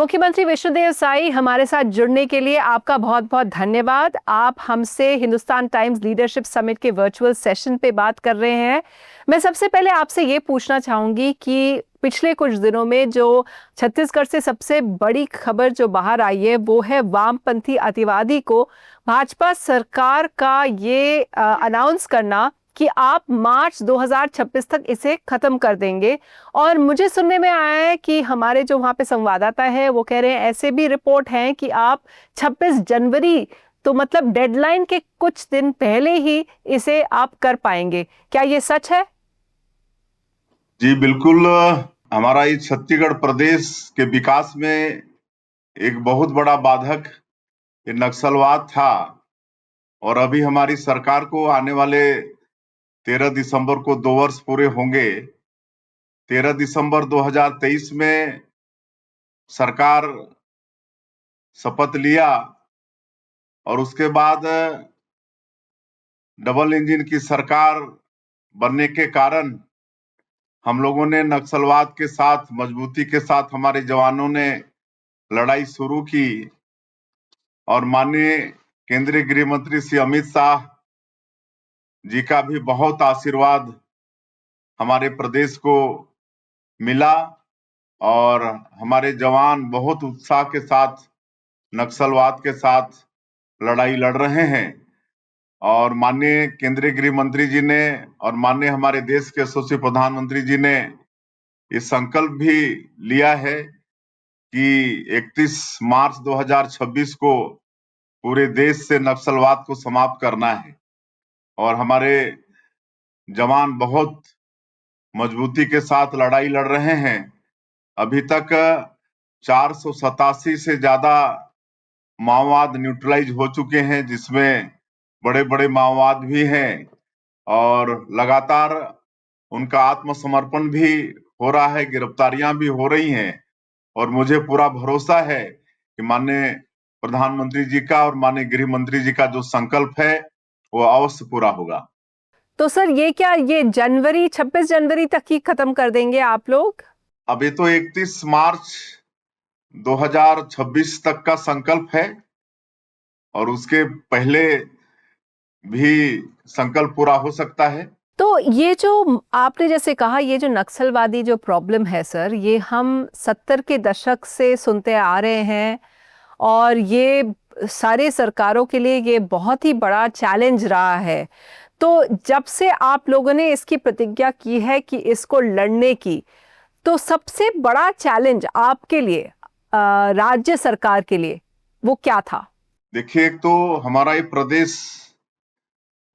मुख्यमंत्री विष्णुदेव साई, हमारे साथ जुड़ने के लिए आपका बहुत बहुत धन्यवाद। आप हमसे हिंदुस्तान टाइम्स लीडरशिप समिट के वर्चुअल सेशन पे बात कर रहे हैं। मैं सबसे पहले आपसे ये पूछना चाहूंगी कि पिछले कुछ दिनों में जो छत्तीसगढ़ से सबसे बड़ी खबर जो बाहर आई है वो है वामपंथी अतिवादी को भाजपा सरकार का ये अनाउंस करना कि आप मार्च 2026 तक इसे खत्म कर देंगे। और मुझे सुनने में आया है कि हमारे जो वहां पे संवाददाता है वो कह रहे हैं, ऐसे भी रिपोर्ट हैं कि आप 26 जनवरी, तो मतलब डेडलाइन के कुछ दिन पहले ही इसे आप कर पाएंगे। क्या ये सच है? जी बिल्कुल। हमारा इस छत्तीसगढ़ प्रदेश के विकास में एक बहुत बड़ा बाधक ये नक्सलवाद था। और अभी हमारी सरकार को आने वाले 13 दिसंबर को 2 वर्ष पूरे होंगे। 13 दिसंबर 2023 में सरकार शपथ लिया और उसके बाद डबल इंजन की सरकार बनने के कारण हम लोगों ने नक्सलवाद के साथ मजबूती के साथ हमारे जवानों ने लड़ाई शुरू की। और माननीय केंद्रीय गृह मंत्री श्री अमित शाह जी का भी बहुत आशीर्वाद हमारे प्रदेश को मिला और हमारे जवान बहुत उत्साह के साथ नक्सलवाद के साथ लड़ाई लड़ रहे हैं। और माननीय केंद्रीय गृह मंत्री जी ने और माननीय हमारे देश के यशस्वी प्रधानमंत्री जी ने ये संकल्प भी लिया है कि 31 मार्च 2026 को पूरे देश से नक्सलवाद को समाप्त करना है। और हमारे जवान बहुत मजबूती के साथ लड़ाई लड़ रहे हैं। अभी तक 487 से ज्यादा माओवाद न्यूट्रलाइज हो चुके हैं, जिसमें बड़े बड़े माओवाद भी हैं और लगातार उनका आत्मसमर्पण भी हो रहा है, गिरफ्तारियां भी हो रही हैं। और मुझे पूरा भरोसा है कि माननीय प्रधानमंत्री जी का और माननीय गृह मंत्री जी का जो संकल्प है वो अवश्य पूरा होगा। तो सर, ये क्या ये जनवरी 26 जनवरी तक ही खत्म कर देंगे आप लोग? अभी तो 31 मार्च 2026 तक का संकल्प है और उसके पहले भी संकल्प पूरा हो सकता है। तो ये जो आपने जैसे कहा, ये जो नक्सलवादी जो प्रॉब्लम है सर, ये हम 70 के दशक से सुनते आ रहे हैं और ये सारे सरकारों के लिए ये बहुत ही बड़ा चैलेंज रहा है। तो जब से आप लोगों ने इसकी प्रतिज्ञा की है कि इसको लड़ने की, तो सबसे बड़ा चैलेंज आपके लिए, राज्य सरकार के लिए, वो क्या था? देखिए, एक तो हमारा ये प्रदेश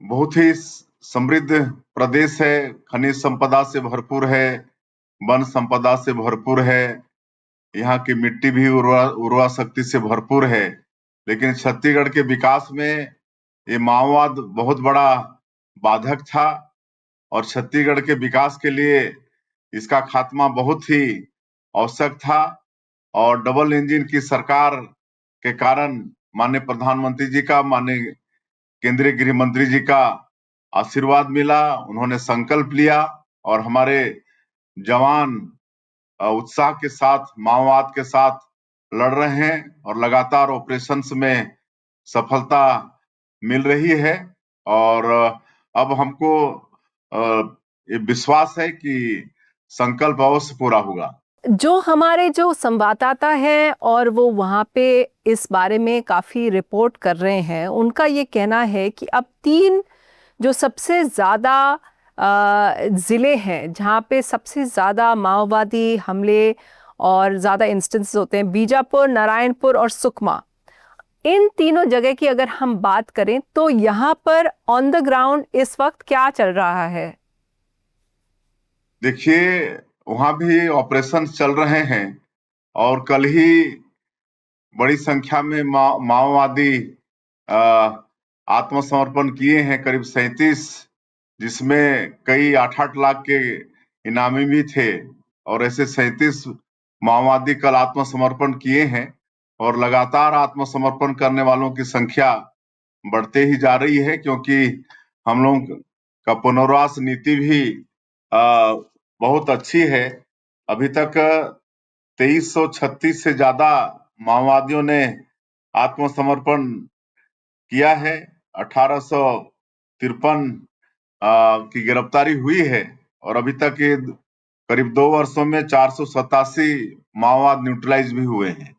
बहुत ही समृद्ध प्रदेश है, खनिज संपदा से भरपूर है, वन संपदा से भरपूर है, यहाँ की मिट्टी भी उर्वरा शक्ति से भरपूर है। लेकिन छत्तीसगढ़ के विकास में ये माओवाद बहुत बड़ा बाधक था और छत्तीसगढ़ के विकास के लिए इसका खात्मा बहुत ही आवश्यक था। और डबल इंजन की सरकार के कारण माननीय प्रधानमंत्री जी का, माननीय केंद्रीय गृह मंत्री जी का आशीर्वाद मिला, उन्होंने संकल्प लिया और हमारे जवान उत्साह के साथ माओवाद के साथ लड़ रहे हैं और लगातार ऑपरेशंस में सफलता मिल रही है। और अब हमको ये विश्वास है कि संकल्प अवश्य पूरा होगा। जो हमारे जो संवाददाता हैं और वो वहाँ पे इस बारे में काफ़ी रिपोर्ट कर रहे हैं, उनका ये कहना है कि अब 3 जो सबसे ज़्यादा ज़िले हैं जहाँ पे सबसे ज़्यादा माओवादी हमले और ज़्यादा इंस्टेंसेस होते हैं, बीजापुर, नारायणपुर और सुकमा, इन तीनों जगह की अगर हम बात करें तो यहाँ पर ऑन द ग्राउंड इस वक्त क्या चल रहा है? देखिए, वहां भी ऑपरेशन चल रहे हैं और कल ही बड़ी संख्या में माओवादी आत्मसमर्पण किए हैं, करीब 37, जिसमें कई 8-8 लाख के इनामी भी थे। और ऐसे 37 माओवादी कल आत्मसमर्पण किए हैं और लगातार आत्मसमर्पण करने वालों की संख्या बढ़ते ही जा रही है, क्योंकि हम लोग का पुनर्वास नीति भी बहुत अच्छी है। अभी तक 2336 से ज्यादा माओवादियों ने आत्मसमर्पण किया है। 1853 की गिरफ्तारी हुई है और अभी तक ये करीब 2 वर्षों में 487 माओवाद न्यूट्रलाइज भी हुए हैं।